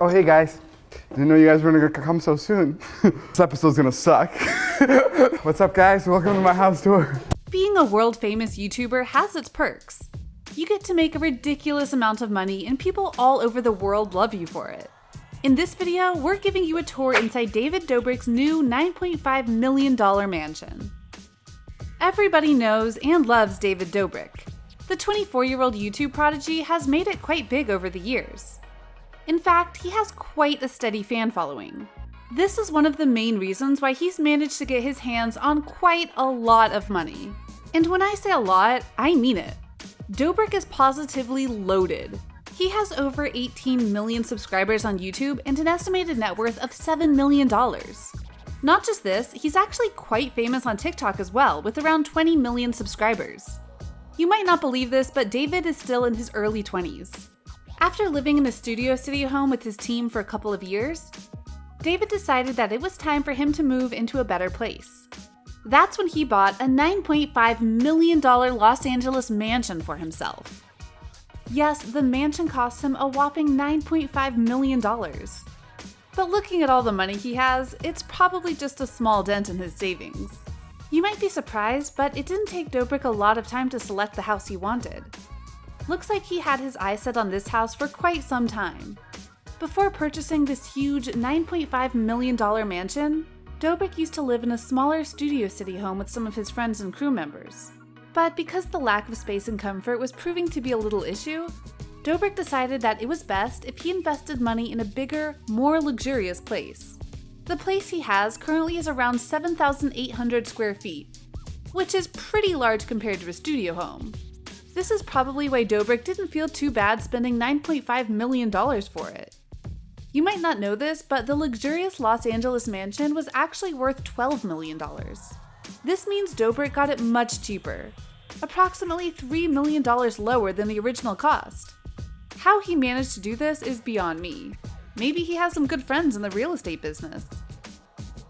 Oh, hey guys. Didn't know you guys were gonna come so soon. This episode's gonna suck. What's up, guys? Welcome to my house tour. Being a world-famous YouTuber has its perks. You get to make a ridiculous amount of money and people all over the world love you for it. In this video, we're giving you a tour inside David Dobrik's new $9.5 million mansion. Everybody knows and loves David Dobrik. The 24-year-old YouTube prodigy has made it quite big over the years. In fact, he has quite a steady fan following. This is one of the main reasons why he's managed to get his hands on quite a lot of money. And when I say a lot, I mean it. Dobrik is positively loaded. He has over 18 million subscribers on YouTube and an estimated net worth of $7 million. Not just this, he's actually quite famous on TikTok as well, with around 20 million subscribers. You might not believe this, but David is still in his early 20s. After living in a Studio City home with his team for a couple of years, David decided that it was time for him to move into a better place. That's when he bought a $9.5 million Los Angeles mansion for himself. Yes, the mansion cost him a whopping $9.5 million. But looking at all the money he has, it's probably just a small dent in his savings. You might be surprised, but it didn't take Dobrik a lot of time to select the house he wanted. Looks like he had his eyes set on this house for quite some time. Before purchasing this huge $9.5 million mansion, Dobrik used to live in a smaller Studio City home with some of his friends and crew members. But because the lack of space and comfort was proving to be a little issue, Dobrik decided that it was best if he invested money in a bigger, more luxurious place. The place he has currently is around 7,800 square feet, which is pretty large compared to a studio home. This is probably why Dobrik didn't feel too bad spending $9.5 million for it. You might not know this, but the luxurious Los Angeles mansion was actually worth $12 million. This means Dobrik got it much cheaper, approximately $3 million lower than the original cost. How he managed to do this is beyond me. Maybe he has some good friends in the real estate business.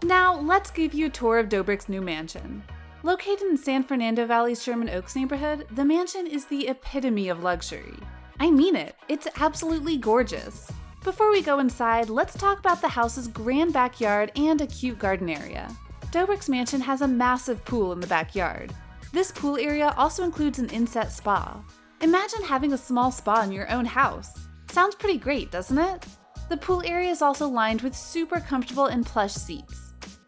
Now, let's give you a tour of Dobrik's new mansion. Located in San Fernando Valley's Sherman Oaks neighborhood, the mansion is the epitome of luxury. I mean it, it's absolutely gorgeous. Before we go inside, let's talk about the house's grand backyard and a cute garden area. Dobrik's mansion has a massive pool in the backyard. This pool area also includes an inset spa. Imagine having a small spa in your own house. Sounds pretty great, doesn't it? The pool area is also lined with super comfortable and plush seats.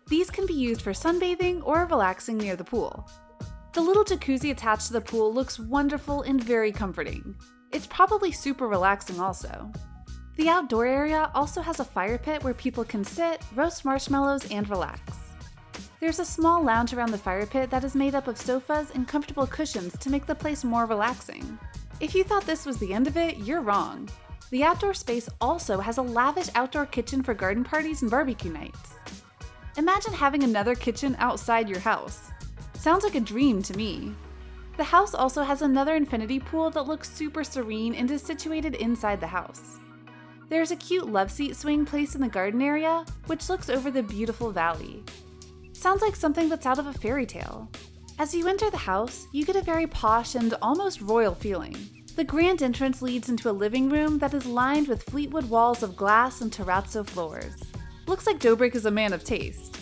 These can be used for sunbathing or relaxing near the pool. The little jacuzzi attached to the pool looks wonderful and very comforting. It's probably super relaxing also. The outdoor area also has a fire pit where people can sit, roast marshmallows, and relax. There's a small lounge around the fire pit that is made up of sofas and comfortable cushions to make the place more relaxing. If you thought this was the end of it, you're wrong. The outdoor space also has a lavish outdoor kitchen for garden parties and barbecue nights. Imagine having another kitchen outside your house. Sounds like a dream to me. The house also has another infinity pool that looks super serene and is situated inside the house. There's a cute love seat swing placed in the garden area, which looks over the beautiful valley. Sounds like something that's out of a fairy tale. As you enter the house, you get a very posh and almost royal feeling. The grand entrance leads into a living room that is lined with Fleetwood walls of glass and terrazzo floors. Looks like Dobrik is a man of taste.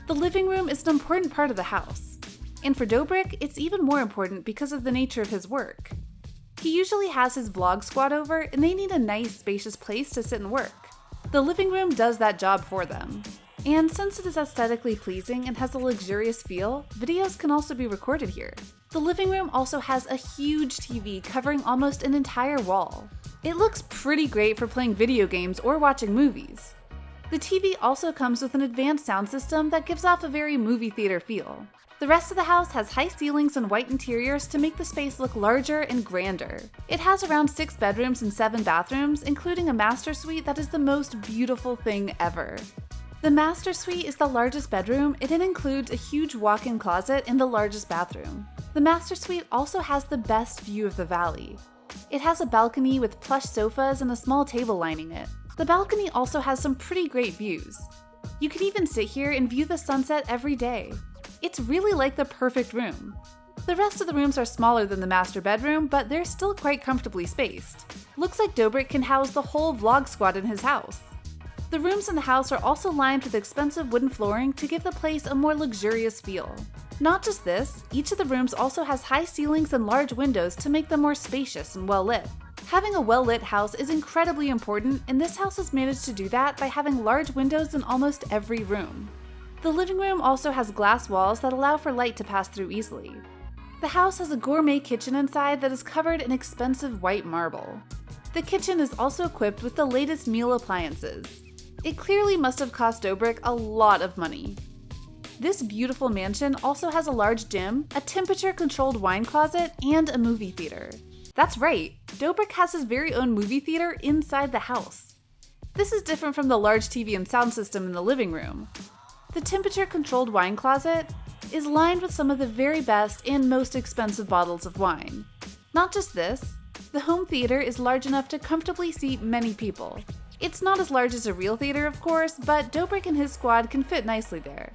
The living room is an important part of the house. And for Dobrik, it's even more important because of the nature of his work. He usually has his vlog squad over and they need a nice, spacious place to sit and work. The living room does that job for them. And since it is aesthetically pleasing and has a luxurious feel, videos can also be recorded here. The living room also has a huge TV covering almost an entire wall. It looks pretty great for playing video games or watching movies. The TV also comes with an advanced sound system that gives off a very movie theater feel. The rest of the house has high ceilings and white interiors to make the space look larger and grander. It has around 6 bedrooms and 7 bathrooms, including a master suite that is the most beautiful thing ever. The master suite is the largest bedroom and it includes a huge walk-in closet in the largest bathroom. The master suite also has the best view of the valley. It has a balcony with plush sofas and a small table lining it. The balcony also has some pretty great views. You can even sit here and view the sunset every day. It's really like the perfect room. The rest of the rooms are smaller than the master bedroom, but they're still quite comfortably spaced. Looks like Dobrik can house the whole vlog squad in his house. The rooms in the house are also lined with expensive wooden flooring to give the place a more luxurious feel. Not just this, each of the rooms also has high ceilings and large windows to make them more spacious and well lit. Having a well-lit house is incredibly important, and this house has managed to do that by having large windows in almost every room. The living room also has glass walls that allow for light to pass through easily. The house has a gourmet kitchen inside that is covered in expensive white marble. The kitchen is also equipped with the latest meal appliances. It clearly must have cost Dobrik a lot of money. This beautiful mansion also has a large gym, a temperature-controlled wine closet, and a movie theater. That's right, Dobrik has his very own movie theater inside the house. This is different from the large TV and sound system in the living room. The temperature-controlled wine closet is lined with some of the very best and most expensive bottles of wine. Not just this, the home theater is large enough to comfortably seat many people. It's not as large as a real theater, of course, but Dobrik and his squad can fit nicely there.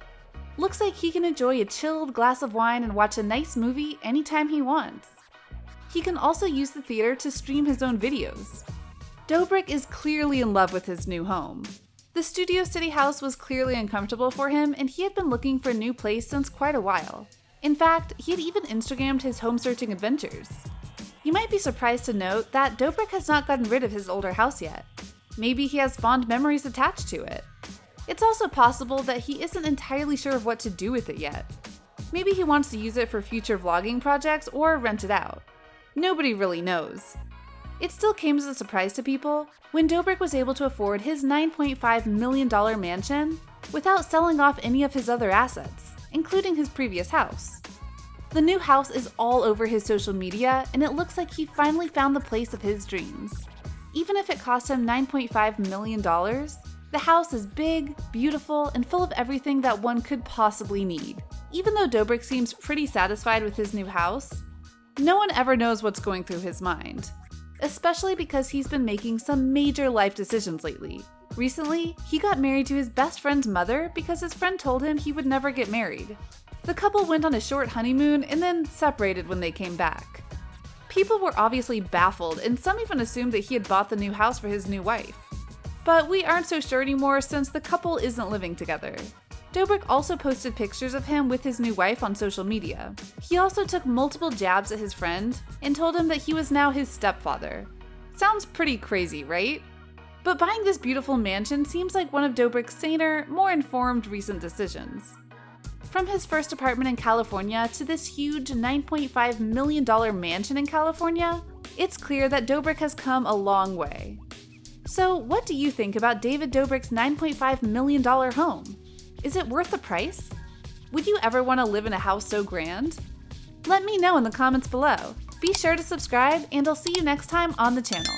Looks like he can enjoy a chilled glass of wine and watch a nice movie anytime he wants. He can also use the theater to stream his own videos. Dobrik is clearly in love with his new home. The Studio City house was clearly uncomfortable for him, and he had been looking for a new place since quite a while. In fact, he had even Instagrammed his home searching adventures. You might be surprised to note that Dobrik has not gotten rid of his older house yet. Maybe he has fond memories attached to it. It's also possible that he isn't entirely sure of what to do with it yet. Maybe he wants to use it for future vlogging projects or rent it out. Nobody really knows. It still came as a surprise to people when Dobrik was able to afford his $9.5 million mansion without selling off any of his other assets, including his previous house. The new house is all over his social media, and it looks like he finally found the place of his dreams. Even if it cost him $9.5 million, the house is big, beautiful, and full of everything that one could possibly need. Even though Dobrik seems pretty satisfied with his new house, no one ever knows what's going through his mind. Especially because he's been making some major life decisions lately. Recently, he got married to his best friend's mother because his friend told him he would never get married. The couple went on a short honeymoon and then separated when they came back. People were obviously baffled, and some even assumed that he had bought the new house for his new wife. But we aren't so sure anymore since the couple isn't living together. Dobrik also posted pictures of him with his new wife on social media. He also took multiple jabs at his friend and told him that he was now his stepfather. Sounds pretty crazy, right? But buying this beautiful mansion seems like one of Dobrik's saner, more informed recent decisions. From his first apartment in California to this huge $9.5 million mansion in California, it's clear that Dobrik has come a long way. So what do you think about David Dobrik's $9.5 million home? Is it worth the price? Would you ever want to live in a house so grand? Let me know in the comments below. Be sure to subscribe, and I'll see you next time on the channel.